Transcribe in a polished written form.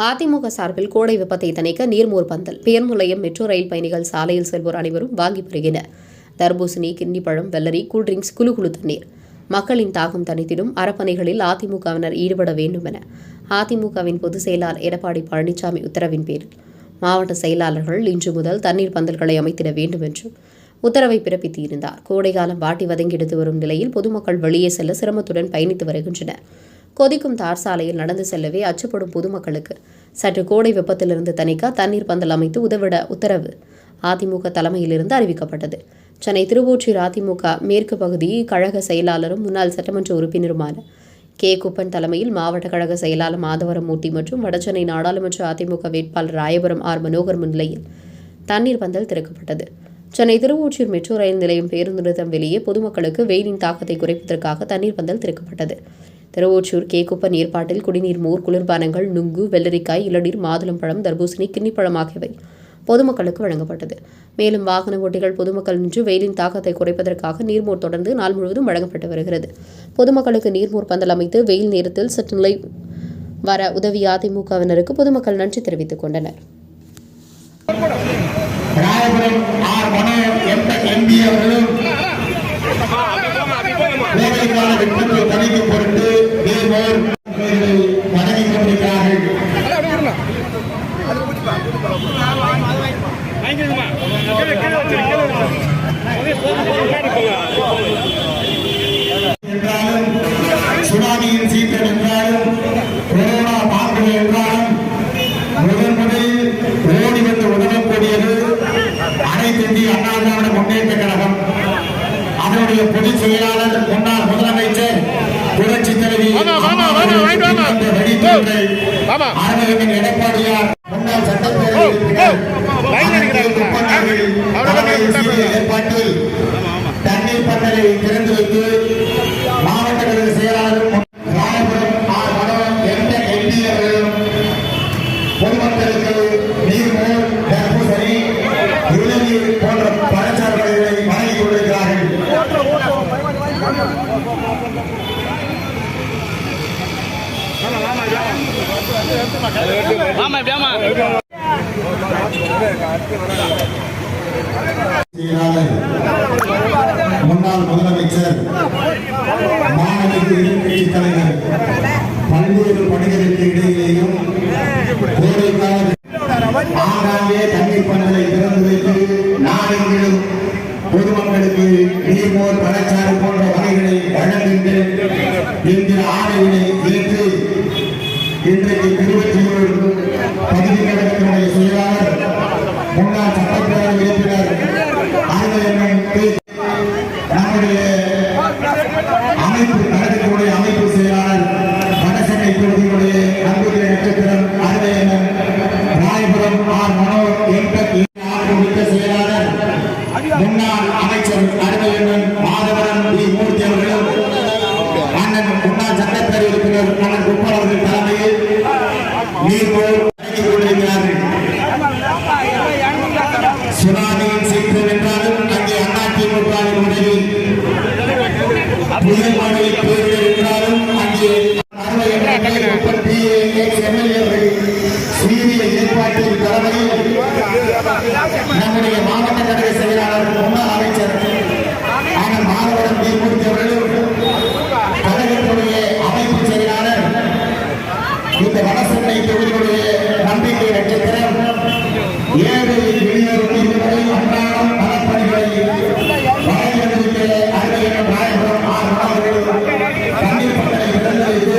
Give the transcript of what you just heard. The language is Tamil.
அதிமுக சார்பில் கோடை வெப்பத்தை தணிக்க நீர்மோர் பந்தல், பேர்முலையம் மெட்ரோ ரயில் பயணிகள் சாலையில் செல்வோர் அனைவரும் வாங்கி வருகின்றனர். தர்பூசணி, கிண்ணிப்பழம், வெள்ளரி, கூல்ட்ரிங்க்ஸ், குழு தண்ணீர். மக்களின் தாகம் தணித்திடும் அறப்பணிகளில் அதிமுகவினர் ஈடுபட வேண்டும் என அதிமுகவின் பொதுச் செயலாளர் எடப்பாடி பழனிசாமி உத்தரவின் பேரில் மாவட்ட செயலாளர்கள் இன்று முதல் தண்ணீர் பந்தல்களை அமைத்திட வேண்டும் என்றும் உத்தரவை பிறப்பித்திருந்தார். கோடைகாலம் வாட்டி வதங்கெடுத்து வரும் நிலையில் பொதுமக்கள் வெளியே செல்ல சிரமத்துடன் பயணித்து வருகின்றனர். கொதிக்கும் தார் சாலையில் நடந்து செல்லவே அச்சப்படும் பொதுமக்களுக்கு சற்று கோடை வெப்பத்திலிருந்து தணிக்க தண்ணீர் பந்தல் அமைத்து உதவிட உத்தரவு அதிமுக தலைமையிலிருந்து அறிவிக்கப்பட்டது. சென்னை திருவொற்றியூர் அதிமுக மேற்கு பகுதி கழக செயலாளரும் முன்னாள் சட்டமன்ற உறுப்பினருமான கே. குப்பன் தலைமையில் மாவட்ட கழக செயலாளர் மாதவரமூர்த்தி மற்றும் வடசென்னை நாடாளுமன்ற அதிமுக வேட்பாளர் ராயபுரம் ஆர். மனோகர் முன்னிலையில் தண்ணீர் பந்தல் திறக்கப்பட்டது. சென்னை திருவொற்றியூர் மெட்ரோ ரயில் நிலையம் பேருந்து நிறுத்தம் வெளியே பொதுமக்களுக்கு வெயிலின் தாக்கத்தை குறைப்பதற்காக தண்ணீர் பந்தல் திறக்கப்பட்டது. திருவொற்றியூர் கே. குப்பன் ஏற்பாட்டில் குடிநீர், மோர், குளிர்பானங்கள், நுங்கு, வெள்ளரிக்காய், இளநீர், மாதுளம்பழம், தர்பூசணி, கிண்ணிப்பழம் ஆகியவை பொதுமக்களுக்கு வழங்கப்பட்டது. மேலும் வாகன ஓட்டிகள் பொதுமக்கள் நின்று வெயிலின் தாக்கத்தை குறைப்பதற்காக நீர்மோர் தொடர்ந்து நாள் முழுவதும் வழங்கப்பட்டு வருகிறது. பொதுமக்களுக்கு நீர்மோர் பந்தல் அமைத்து வெயில் நேரத்தில் சற்று நிலை வர உதவிய அதிமுகவினருக்கு பொதுமக்கள் நன்றி தெரிவித்துக் கொண்டனர். சுனாமியின் சீற்றம் என்றாலும், கொரோனா பாம்பு என்றாலும் முதலில் ஓடி வந்து உதவக்கூடியது அனைத்து இந்திய அண்ணா திராவிட முன்னேற்ற கழகம். அதனுடைய பொதுச் செயலாளர் முன்னாள் முதலமைச்சர் புரட்சி தலைவி அரவிந்தன் எடப்பாடியார், முன்னாள் சட்டப்பேரவை ஏற்பாட்டில் தண்ணீர் பந்தலை திறந்து வைத்து மாவட்ட கழக செயலாளரும் ராயபுரம் ஆர். மனோகர் என்ற எம்பி அவர்களும் பொதுமக்களுக்கு நீர்மோர், தர்பூசணி, இளநீர் போன்ற பழச்சாறுகளை வழங்கிக் கொண்டிருக்கிறார்கள். முன்னாள் முதலமைச்சர், மாநில எதிர்க்கட்சி தலைவர், பல்வேறு பணிகளுக்கு இடையிலேயும் ஆங்காங்கே தண்ணீர் பந்தலை திறந்து வைத்து நாடெங்கிலும் பொதுமக்களுக்கு நீர்மோர், பழச்சாறு போன்ற வகைகளை வழங்குகின்ற என்கிற ஆணையினை ஏற்று இன்றைக்கு திருவொற்றியூர் பகுதி கழகத்தினுடைய செயலாளர், முன்னாள் சட்டப்பேரவை உறுப்பினர் நம்முடைய அமைப்பு கழகத்தினுடைய அமைப்பு செயலாளர், வடசென்னை தொகுதியினுடைய நம்பிக்கை நட்சத்திரம் அருமையன் ராயபுரம் ஆர். மனோகர் என்ற செயலாளர், முன்னாள் அமைச்சர் அருமையன் மாதவரம் டி. மூர்த்தி அவர்களும், அண்ணன் முன்னாள் சட்டப்பேரவை உறுப்பினர் அண்ணன் குப்பன் அவர்கள் தலைமையில் நீர்மோர் வழங்கிக் கொண்டிருக்கிறார்கள். சுனாமியின் சீற்றம் என்றாலும் அங்கே அதிமுகவின் உதவி, புயல் மழை பேரிடர் என்றாலும் அங்கே சீரிய ஏற்பாட்டின் தலைமையில் நம்முடைய மாவட்ட கழக செயலாளர், முன்னாள் அமைச்சர் அண்ணன் மாதவரம் டி. மூர்த்தி அவர்களும், கழகத்துடைய அமைப்பு செயலாளர், இந்த வடசென்னை தொகுதியுடைய நம்பிக்கை நட்சத்திரம், ஏழை வெளியேறும் அன்றாடம் பலப்பணிகளை வழங்கியிருக்கிற அருமையான ராயபுரம் ஆர். மனோகர் தண்ணீர் பந்தலை திறந்து வைத்து